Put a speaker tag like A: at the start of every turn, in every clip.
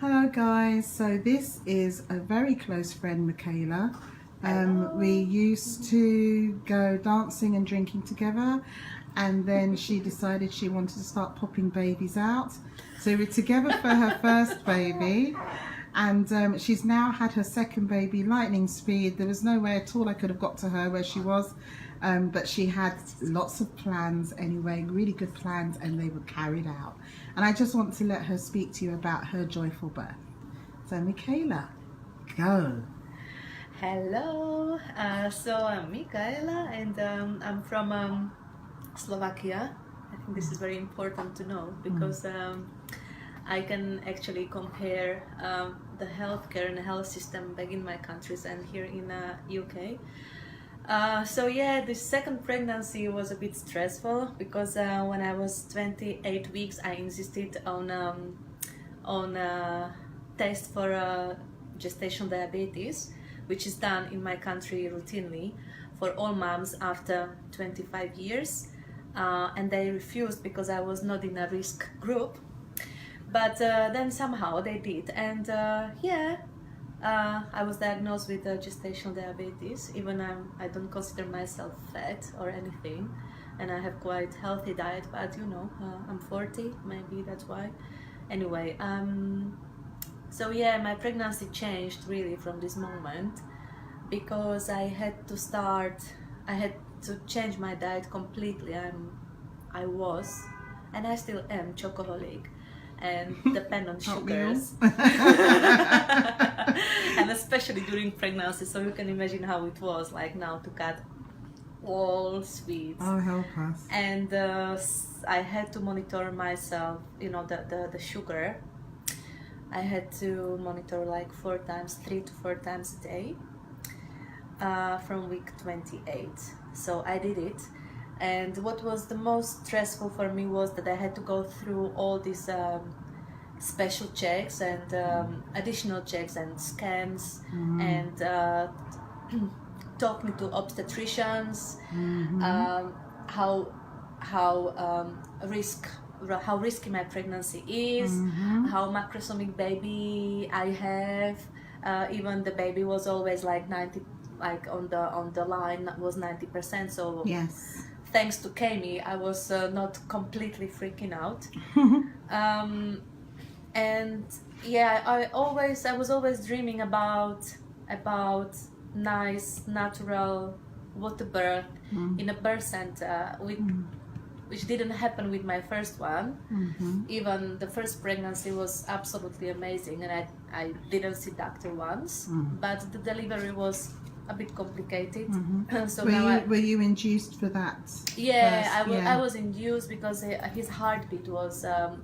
A: Hello guys, so this is a very close friend, Mikaela. We used to go dancing and drinking together, and then she decided she wanted to start popping babies out. So we're together for her first baby, and she's now had her second baby lightning speed. There was no way at all I could have got to her where she was, but she had lots of plans anyway, really good plans, and they were carried out. And I just want to let her speak to you about her joyful birth. So Mikaela, go.
B: Hello, so I'm Mikaela, and I'm from Slovakia. I think this is very important to know because I can actually compare the healthcare and the health system back in my countries and here in UK. So yeah, the second pregnancy was a bit stressful because when I was 28 weeks, I insisted on a test for gestational diabetes, which is done in my country routinely for all moms after 25 years, and they refused because I was not in a risk group. But then somehow they did, and I was diagnosed with gestational diabetes. Even I don't consider myself fat or anything, and I have quite healthy diet. But you know, I'm 40, maybe that's why. Anyway, so yeah, my pregnancy changed really from this moment because I had to change my diet completely. I was, and I still am, chocoholic and depend on sugars. And especially during pregnancy, so you can imagine how it was like now to cut all sweets.
A: Oh, help us.
B: And I had to monitor myself, you know, the sugar. I had to monitor like 3 to 4 times a day from week 28. So I did it. And what was the most stressful for me was that I had to go through all these special checks and additional checks and scans and talking to obstetricians, how risky my pregnancy is, how macrosomic baby I have. Even the baby was always like 90, like on the line was 90%. So
A: yes.
B: Thanks to Kami, I was not completely freaking out. And yeah, I was always dreaming about nice natural waterbirth in a birth center, which didn't happen with my first one. Even the first pregnancy was absolutely amazing, and I didn't see doctor once, but the delivery was a bit complicated. So
A: were you induced for that?
B: Yeah, I was induced because his heartbeat was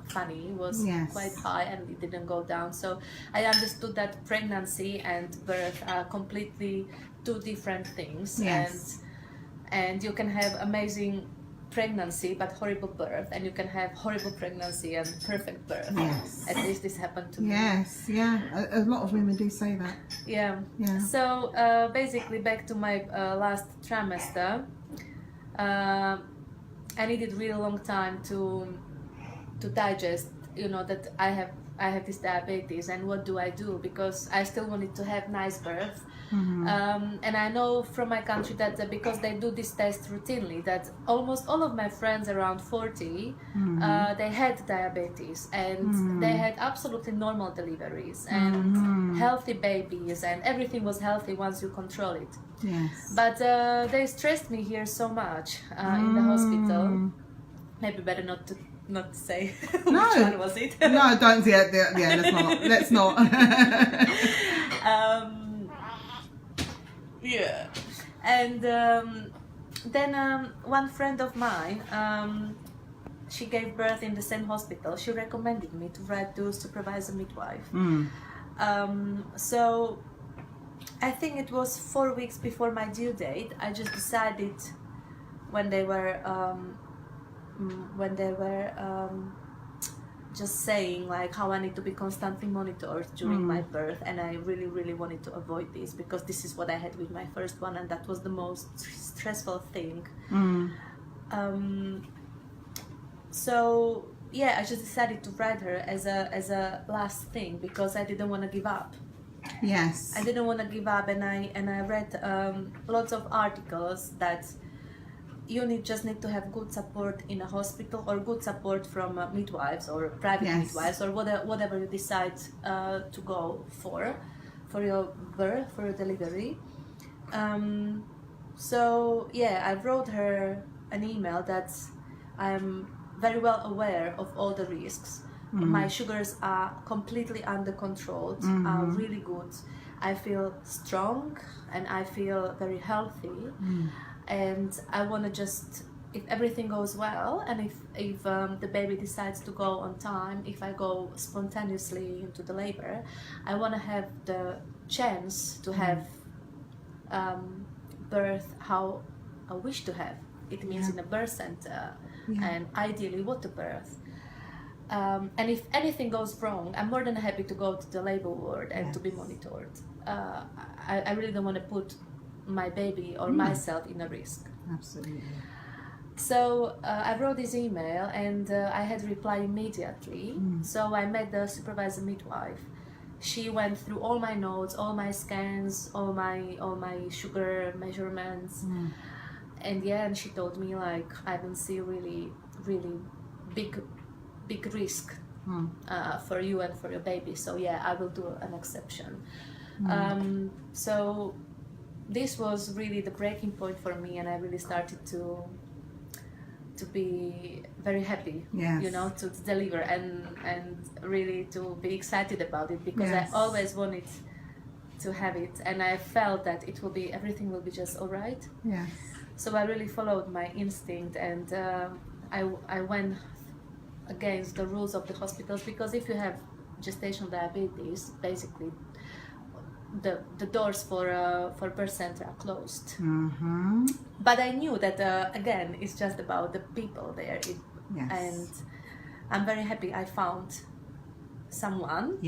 B: funny. It was quite high and it didn't go down. So I understood that pregnancy and birth are completely two different things.
A: Yes.
B: And you can have amazing pregnancy but horrible birth, and you can have horrible pregnancy and perfect birth.
A: Yes.
B: At least this happened to me.
A: Yes, yeah. A lot of women do say that.
B: Yeah.
A: Yeah.
B: So basically back to my last trimester, I needed really long time to digest, you know, that I have this diabetes, and what do I do, because I still wanted to have nice birth. And I know from my country that because they do this test routinely, that almost all of my friends around 40, they had diabetes, and they had absolutely normal deliveries and healthy babies, and everything was healthy once you control it.
A: Yes.
B: But they stressed me here so much in the hospital. Maybe better not to say which one was it.
A: No, don't. Yeah, let's not.
B: Yeah, and then one friend of mine, she gave birth in the same hospital. She recommended me to write to supervisor midwife. So I think it was 4 weeks before my due date. I just decided when they were just saying like how I need to be constantly monitored during my birth, and I really wanted to avoid this because this is what I had with my first one, and that was the most stressful thing. So yeah, I just decided to write her as a last thing because I didn't want to give up.
A: Yes.
B: I didn't want to give up, and I read lots of articles that just need to have good support in a hospital or good support from midwives or private midwives or whatever you decide to go for your birth, for your delivery. So yeah, I wrote her an email that I'm very well aware of all the risks. My sugars are completely under control, are really good. I feel strong and I feel very healthy. And I want to just, if everything goes well and if the baby decides to go on time, if I go spontaneously into the labor, I want to have the chance to have birth how I wish to have. It means in a birth center and ideally Waterbirth. And if anything goes wrong, I'm more than happy to go to the labor ward and to be monitored. I really don't want to put my baby or myself in a risk.
A: Absolutely.
B: So I wrote this email and I had reply immediately. So I met the supervisor midwife. She went through all my notes, all my scans, all my sugar measurements, and she told me like I don't see really big risk for you and for your baby. So yeah, I will do an exception. So this was really the breaking point for me, and I really started to be very happy, to deliver and really to be excited about it because I always wanted to have it, and I felt that everything will be just all right.
A: Yes.
B: So I really followed my instinct, and I went against the rules of the hospitals, because if you have gestational diabetes, basically the doors for birth center are closed. But I knew that again, it's just about the people there. And I'm very happy I found someone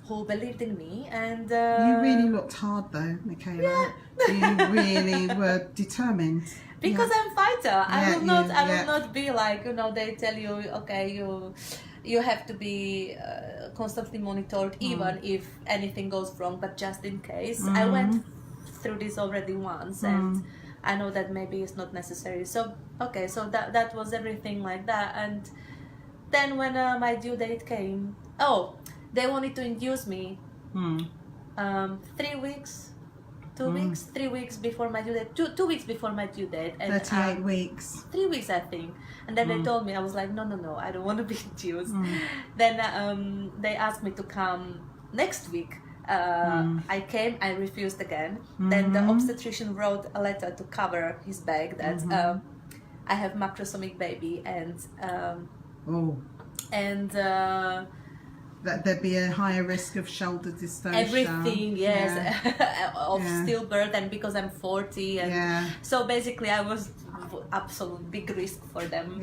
B: who believed in me. And
A: you really looked hard though, Mikaela. You really were determined.
B: Because I'm fighter. I will not be like, they tell you, okay, you have to be constantly monitored even if anything goes wrong, but just in case. I went through this already once, and I know that maybe it's not necessary. So okay, so that was everything like that. And then when my due date came, they wanted to induce me 3 weeks. 3 weeks before my due date, 2 weeks before my due date, and
A: 38 weeks.
B: 3 weeks, I think. And then they told me, I was like, no, I don't want to be induced. Then they asked me to come next week. I came, I refused again. Then the obstetrician wrote a letter to cover his bag that I have macrosomic baby, and
A: that there'd be a higher risk of shoulder dystocia.
B: Everything, of stillbirth, and because I'm 40, and so basically I was absolute big risk for them.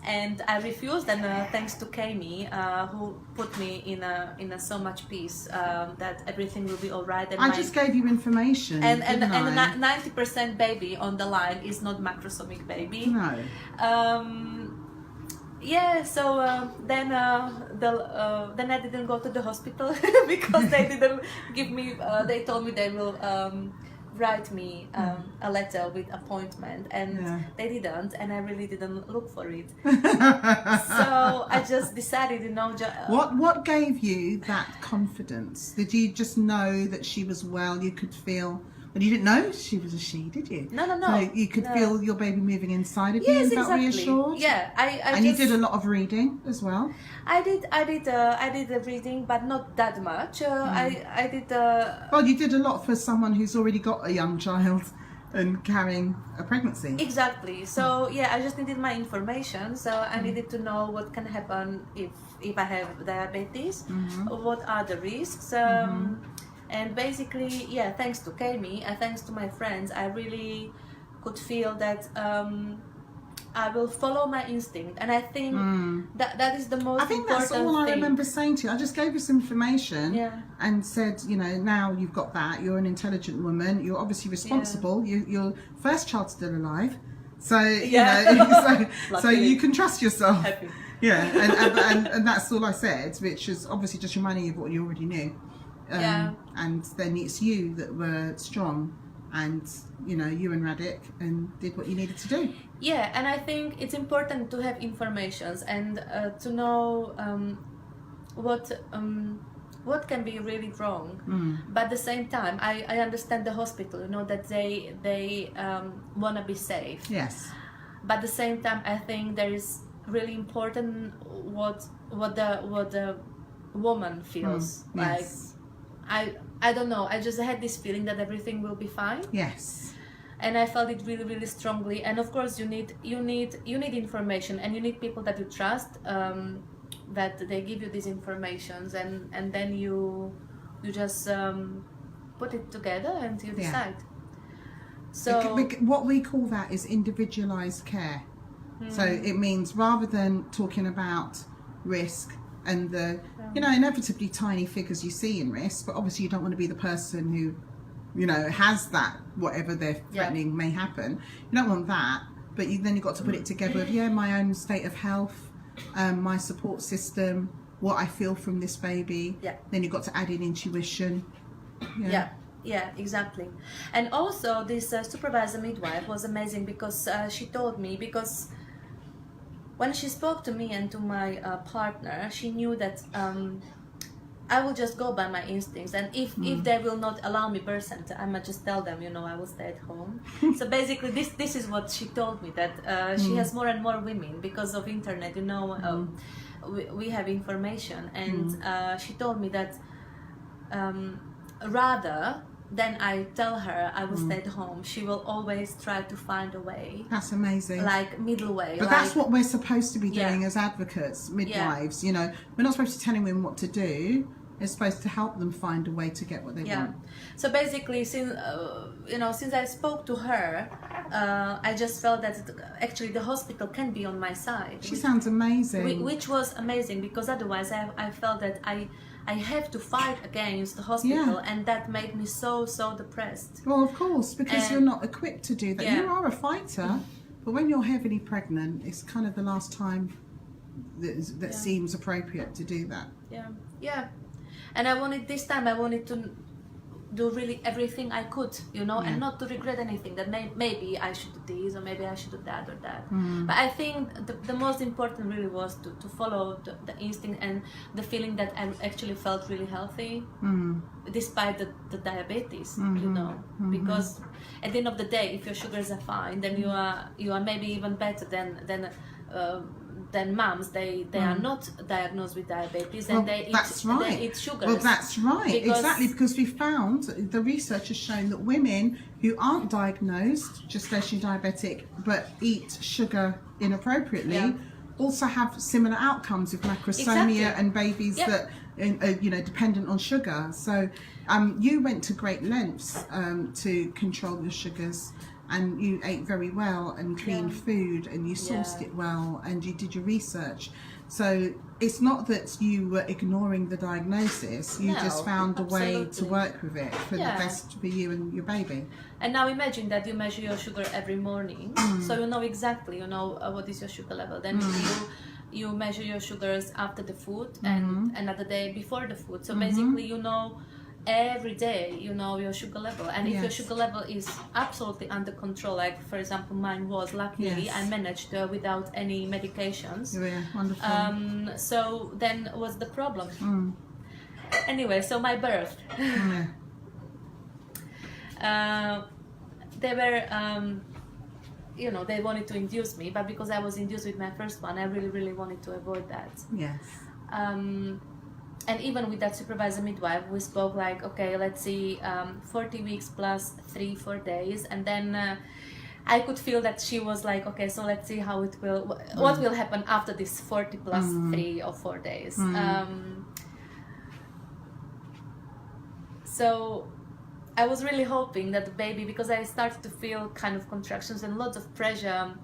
B: And I refused, and thanks to Kami, who put me in a so much peace that everything will be all right. And
A: I just gave you information,
B: and 90% baby on the line is not macrosomic baby.
A: No.
B: So then I didn't go to the hospital because they didn't give me. They told me they will write me a letter with appointment, and they didn't, and I really didn't look for it. So I just decided,
A: What gave you that confidence? Did you just know that she was well? You could feel. But you didn't know she was a she, did you?
B: No.
A: So you could feel your baby moving inside of you and felt reassured?
B: Yeah,
A: and you did a lot of reading as well?
B: I did the reading, but not that much. I did...
A: Well, you did a lot for someone who's already got a young child and carrying a pregnancy.
B: Exactly. So, I just needed my information. So I needed to know what can happen if I have diabetes, what are the risks. And basically, thanks to Kami, thanks to my friends, I really could feel that I will follow my instinct. And I think that is the most important thing. I think that's all I remember saying to you. I just gave you some information and said, now you've got that. You're an intelligent woman. You're obviously responsible. Your first child's still alive. So, so you can trust yourself. Happy.
A: Yeah, and that's all I said, which is obviously just reminding you of what you already knew. And then it's you that were strong, and you know, you and Radek, and did what you needed to do.
B: Yeah, and I think it's important to have informations and to know what can be really wrong. But at the same time, I understand the hospital, you know, that they want to be safe.
A: Yes.
B: But at the same time, I think there is really important what the woman feels.
A: Yes.
B: Like I don't know, I just had this feeling that everything will be fine.
A: Yes.
B: And I felt it really, really strongly. And of course, you need information, and you need people that you trust, that they give you these informations, and then you just put it together and you decide. So
A: what we call that is individualized care. So it means, rather than talking about risk and the you know, inevitably tiny figures you see in risk, but obviously you don't want to be the person who, you know, has that, whatever they're threatening may happen. You don't want that, but then you've got to put it together with my own state of health, my support system, what I feel from this baby. Then you've got to add in intuition.
B: Yeah, exactly. And also this supervisor midwife was amazing, because she told me, because when she spoke to me and to my partner, she knew that I will just go by my instincts, and if they will not allow me birth center, I might just tell them, you know, I will stay at home. So basically this is what she told me, that she has more and more women because of internet, you know. We have information, and she told me that rather than I tell her I will stay at home, she will always try to find a way.
A: That's amazing.
B: Like middle way.
A: But that's what we're supposed to be doing as advocates, midwives. You know, we're not supposed to tell women what to do. We're supposed to help them find a way to get what they want.
B: So basically, since since I spoke to her, I just felt that actually the hospital can be on my side.
A: She sounds amazing.
B: Which was amazing, because otherwise I felt that I have to fight against the hospital, and that made me so depressed.
A: Well, of course, because you're not equipped to do that. You are a fighter, but when you're heavily pregnant, it's kind of the last time that seems appropriate to do that.
B: Yeah. And I wanted to do really everything I could, you know, and not to regret anything, that maybe I should do this, or maybe I should do that or that. But I think the most important really was to follow the instinct and the feeling that I actually felt really healthy, despite the diabetes, you know, because at the end of the day, if your sugars are fine, then you are maybe even better than moms. They are not diagnosed with diabetes, and they eat sugars.
A: Well, that's right, exactly, because we found, the research has shown that women who aren't diagnosed gestational diabetic but eat sugar inappropriately also have similar outcomes with macrosomia and babies that you know, dependent on sugar. So you went to great lengths to control your sugars, and you ate very well and clean food, and you sourced it well, and you did your research. So it's not that you were ignoring the diagnosis, you just found a way to work with it for the best for you and your baby.
B: And now imagine that you measure your sugar every morning, so you know exactly, you know, what is your sugar level. Then you measure your sugars after the food and another day before the food. So basically, you know, every day you know your sugar level, and if your sugar level is absolutely under control, like for example mine was, luckily I managed without any medications.
A: Wonderful.
B: So then what's the problem? Anyway, so my birth, they were you know, they wanted to induce me, but because I was induced with my first one, I really wanted to avoid that. And even with that supervisor midwife, we spoke like, okay, let's see, 40 weeks plus 3-4 days, and then I could feel that she was like, okay, so let's see how it will, what will happen after this 40 plus 3 or 4 days. So I was really hoping that the baby, because I started to feel kind of contractions and lots of pressure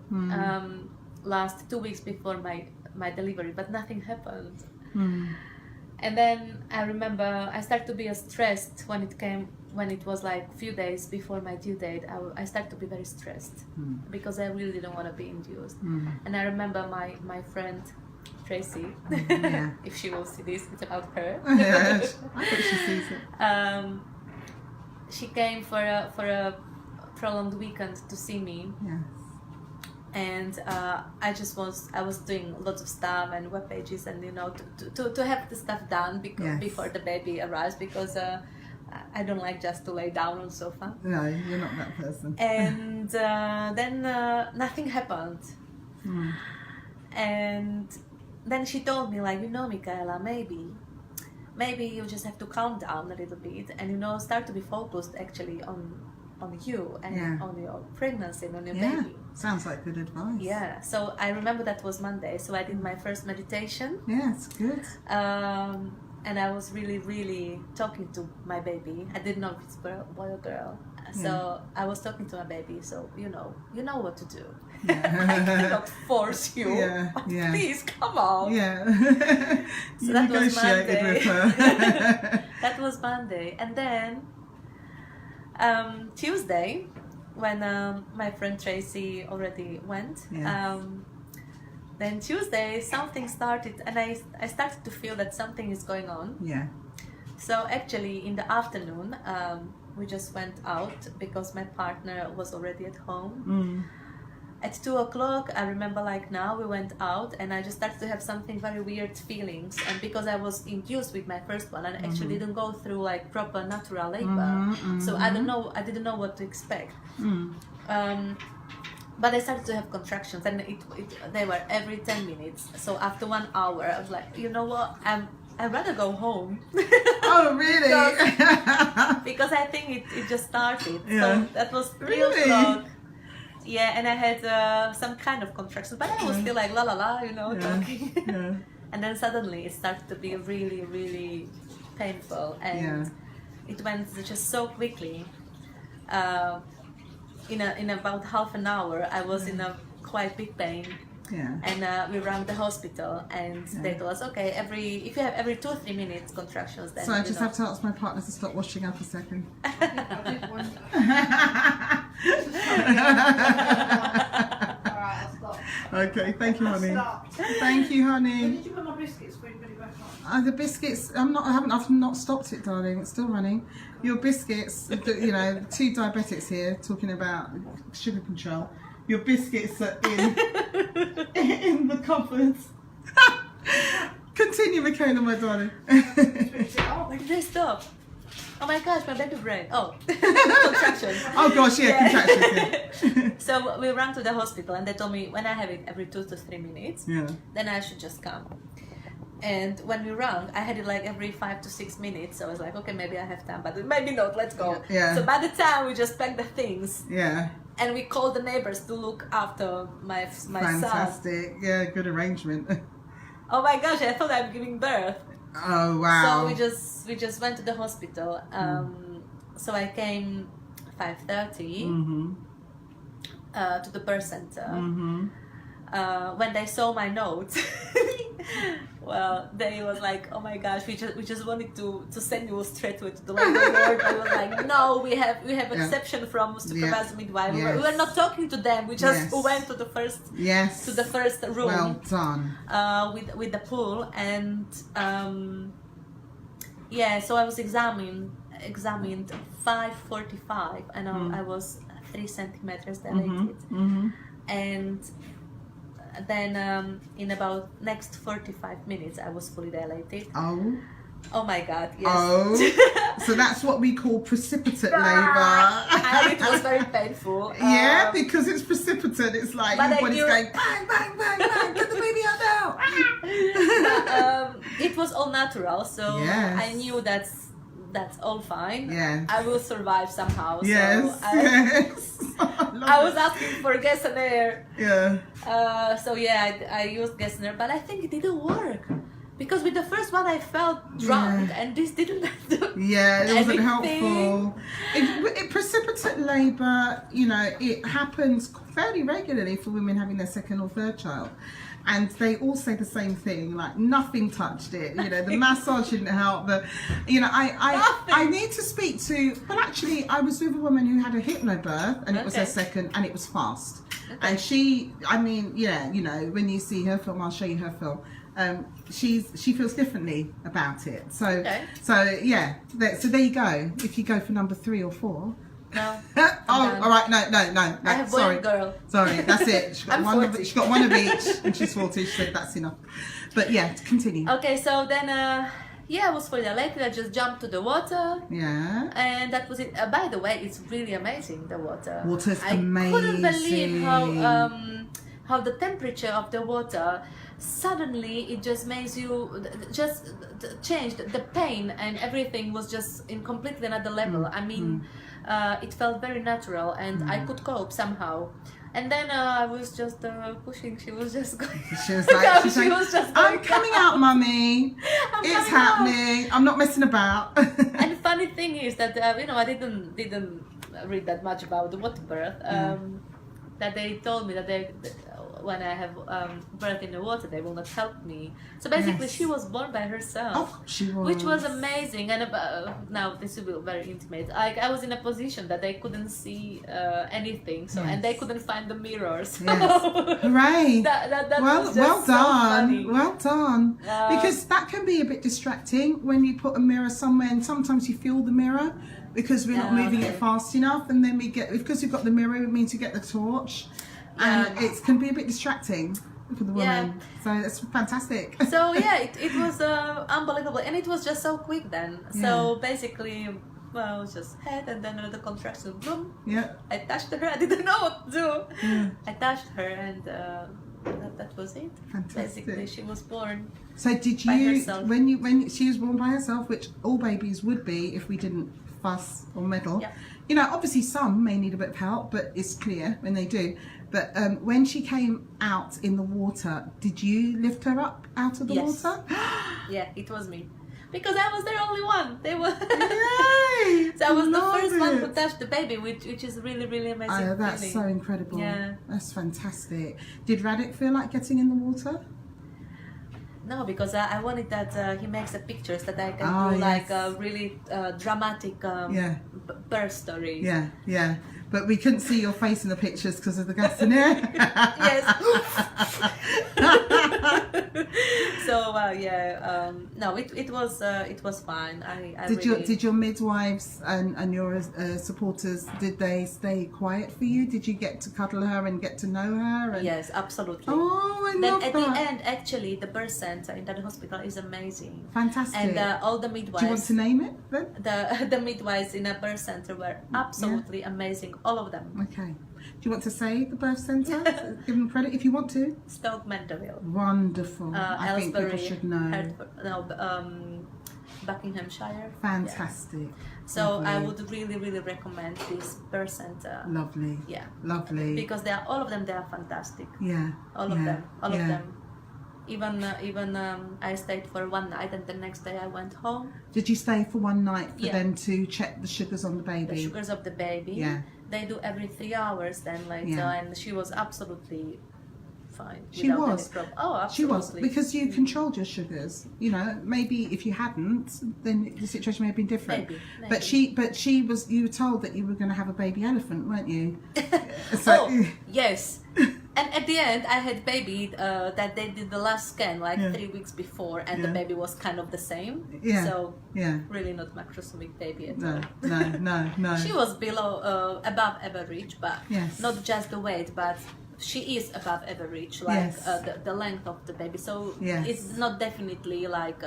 B: last 2 weeks before my delivery, but nothing happened. And then I remember I started to be stressed when it was like a few days before my due date. I started to be very stressed because I really didn't want to be induced. And I remember my friend Tracy.
A: Yeah.
B: If she will see this, it's about her.
A: Yeah, I hope she sees it.
B: She came for a prolonged weekend to see me.
A: Yes.
B: And I was doing lots of stuff and web pages, and to have the stuff done before the baby arrives, because I don't like just to lay down on the sofa.
A: No, you're not that person.
B: And then nothing happened. And then she told me, like, Mikaela, maybe you just have to calm down a little bit and start to be focused actually on you and on your pregnancy and on your baby.
A: Sounds like good advice.
B: Yeah, so I remember that was Monday, so I did my first meditation.
A: Yeah, it's good.
B: And I was really, really talking to my baby. I didn't know if it's boy or girl. So I was talking to my baby, so you know what to do.
A: Yeah.
B: I cannot force you. But please, come on.
A: Yeah.
B: So that was
A: negotiated
B: Monday.
A: with her.
B: That was Monday. And then Tuesday, when my friend Tracy already went, then Tuesday something started, and I started to feel that something is going on.
A: Yeah.
B: So actually in the afternoon, we just went out because my partner was already at home. At 2 o'clock, I remember like now, we went out and I just started to have something very weird feelings. And because I was induced with my first one, and actually didn't go through like proper natural labor, so I didn't know what to expect. But I started to have contractions, and they were every 10 minutes. So after 1 hour, I was like, you know what, I'd rather go home.
A: Oh, really?
B: because I think it just started.
A: Yeah.
B: So that was 3 o'clock. Yeah, and I had some kind of contractions, but I was still like la la la, talking. And then suddenly it started to be really, really painful, and it went just so quickly. In about half an hour, I was in a quite big pain.
A: Yeah.
B: And we rang the hospital, and they told us, okay, if you have every 2 or 3 minutes contractions, then
A: So I just have to ask my partner to stop washing up a second.
C: Alright, I'll stop.
A: Okay, thank you, honey.
C: Stop.
A: Thank you, honey.
C: Where did you put my biscuits? Put it back on.
A: The biscuits, I've not stopped it, darling. It's still running. Your biscuits, 2 diabetics here talking about sugar control. Your biscuits are in the cupboards. Continue, Mikaela, my darling.
B: Where did I stop? Oh my gosh, my baby brain. Oh, contractions.
A: Oh gosh, contractions. Yeah.
B: So we ran to the hospital, and they told me when I have it every 2 to 3 minutes, then I should just come. And when we rang, I had it like every 5 to 6 minutes. So I was like, okay, maybe I have time, but maybe not. Let's go.
A: Yeah.
B: So by the time we just packed the things,
A: Yeah.
B: and we called the neighbors to look after my son.
A: Fantastic. Yeah, good arrangement.
B: Oh my gosh, I thought I'm giving birth.
A: Oh wow.
B: So we just went to the hospital. So I came 5:30 to the birth center. When they saw my note, well, they was like, "Oh my gosh, we just wanted to send you straight to the labor ward." I was like, "No, we have exception from supervised midwife. We were not talking to them. We just went to the first room.
A: Well done.
B: With the pool, and so I was examined 5:45, and I was 3 centimeters dilated, and then in about next 45 minutes I was fully dilated. Oh my god, yes.
A: So that's what we call precipitate labour.
B: And it was very painful.
A: Yeah, because it's precipitate. It's like your body's going bang, bang, bang, bang, get the baby out now.
B: But, it was all natural, so I knew that's all fine.
A: Yeah.
B: I will survive somehow.
A: Yes.
B: So I was asking for gas and air.
A: Yeah.
B: I used gas and air, but I think it didn't work. Because with the first one I felt drunk, and this didn't do
A: it wasn't helpful. Precipitate labour, it happens fairly regularly for women having their second or third child. And they all say the same thing, like nothing touched it. The massage didn't help. I need to speak to. Well, actually, I was with a woman who had a hypnobirth, and it was her second, and it was fast. And she, when you see her film, I'll show you her film. she feels differently about it. So
B: Okay.
A: so yeah. So there you go. If you go for number 3 or 4.
B: No.
A: Oh,
B: done.
A: all right. No.
B: I have boy
A: Sorry.
B: and girl.
A: Sorry, that's it. She's got
B: I'm
A: one.
B: 40.
A: She's got one of each, and she's 40. She said that's enough. But yeah, continue.
B: Okay, so then, I was fully elected. I just jumped to the water.
A: Yeah.
B: And that was it. By the way, it's really amazing, the water.
A: Water's
B: I couldn't believe
A: amazing.
B: how the temperature of the water suddenly it just makes you just changed. The pain and everything was just in completely another level. I mean, it felt very natural, and I could cope somehow. And then I was just pushing. She was just going.
A: She was like,
B: she was just
A: I'm
B: going
A: coming
B: down.
A: out, mummy.
B: I'm
A: It's
B: coming out."
A: happening. I'm not messing about.
B: And the funny thing is that I didn't read that much about the Waterbirth. That they told me that when I have birth in the water, they will not help me. So basically,
A: Yes.
B: she was born by herself.
A: Oh, she was.
B: Which was amazing, and now this will be very intimate. I was in a position that they couldn't see anything, so and they
A: Yes.
B: couldn't find the mirrors.
A: Yes. Hooray!
B: that
A: well,
B: was just
A: well
B: so
A: done.
B: funny.
A: Well done. Because that can be a bit distracting when you put a mirror somewhere, and sometimes you feel the mirror because we're not moving it fast enough, and then because we've got the mirror, it means you get the torch, and it can be a bit distracting for the woman. So that's fantastic.
B: So yeah, it was unbelievable, and it was just so quick then. So basically, well, it was just head, and then another contraction, boom.
A: Yeah.
B: I touched her. I didn't know what to do. I touched her, and that was it.
A: Fantastic.
B: Basically, she was born.
A: So did
B: by
A: you
B: herself.
A: when she was born by herself, which all babies would be if we didn't fuss or meddle.
B: Yeah.
A: You know, obviously some may need a bit of help, but it's clear when they do. But when she came out in the water, did you lift her up out of the
B: Yes.
A: water?
B: Yeah, it was me, because I was the only one. They were.
A: Yay!
B: So I was the
A: Love
B: first one who
A: it.
B: touched the baby, which is really, really amazing.
A: Oh, that's
B: feeling.
A: so incredible.
B: Yeah.
A: That's fantastic. Did Radek feel like getting in the water?
B: No, because I wanted that he makes the pictures that I can do
A: yes.
B: like a really dramatic birth story.
A: Yeah, yeah. But we couldn't see your face in the pictures because of the gas in there.
B: Yes. So no, it was fine.
A: Did your midwives and your supporters, did they stay quiet for you? Did you get to cuddle her and get to know her? And...
B: Yes, absolutely.
A: Oh, I
B: Then
A: love
B: at
A: that.
B: the end, actually, the birth center in that hospital is amazing.
A: Fantastic.
B: And all the
A: Do you want
B: midwives,
A: to name it then?
B: the midwives in a birth center were absolutely amazing, all of them.
A: Okay. Do you want to say the birth centre? Give them credit if you want to.
B: Stoke Mandeville,
A: Wonderful. I think people
B: Aylesbury,
A: should know.
B: Buckinghamshire.
A: Fantastic.
B: Yeah. So I
A: Lovely.
B: would really, really recommend this birth center.
A: Lovely.
B: Yeah,
A: Lovely.
B: because all of them, they are fantastic.
A: Yeah.
B: All of them. All of
A: yeah.
B: them. Even I stayed for one night, and the next day I went home.
A: Did you stay for one night for
B: Yeah.
A: them to check the sugars on the baby?
B: The sugars of the baby.
A: Yeah.
B: They do every 3 hours then later,
A: Yeah.
B: and she was absolutely fine.
A: She
B: without
A: was.
B: Any problem. Oh,
A: She
B: absolutely.
A: was, because you controlled your sugars. You know, maybe if you hadn't, then the situation may have been different.
B: Maybe.
A: But she was. You were told that you were going to have a baby elephant, weren't you?
B: Oh, yes. And at the end, I had baby that they did the last scan like 3 weeks before, and the
A: Yeah.
B: baby was kind of the same.
A: Yeah.
B: So
A: Yeah.
B: really not macrosomic baby at
A: No.
B: all.
A: No.
B: She was above average, but
A: Yes.
B: not just the weight, but she is above average, like
A: Yes.
B: the length of the baby. So
A: Yes.
B: it's not definitely like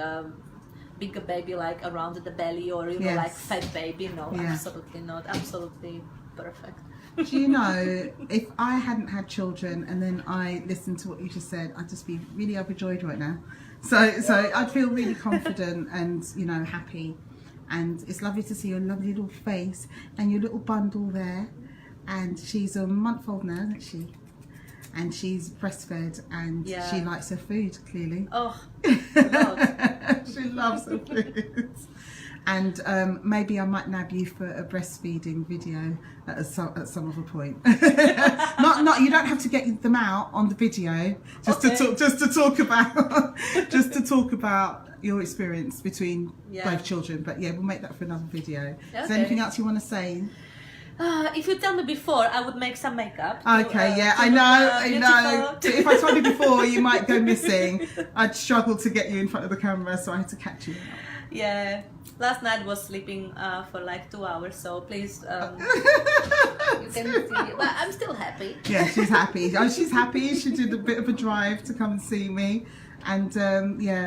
B: bigger baby, like around the belly, or
A: Yes.
B: like fat baby. No,
A: Yeah.
B: absolutely not. Absolutely perfect.
A: Do you know, if I hadn't had children and then I listened to what you just said, I'd just be really overjoyed right now. So I'd feel really confident and, you know, happy. And it's lovely to see your lovely little face and your little bundle there. And she's a month old now, isn't she? And she's breastfed and she likes her food, clearly.
B: Oh, God.
A: She loves her food. And maybe I might nab you for a breastfeeding video at some other point. not you don't have to get them out on the video, just to talk about your experience between both children. But yeah, we'll make that for another video. Is there anything else you want to say?
B: If you tell me before, I would make some makeup.
A: Okay, yeah, I know. If I told you before, you might go missing. I'd struggle to get you in front of the camera, so I had to catch you out.
B: Yeah, last night was sleeping for like 2 hours, so please, you can see. But I'm still happy.
A: Yeah, she's happy. Oh, she's happy. She did a bit of a drive to come and see me, and yeah.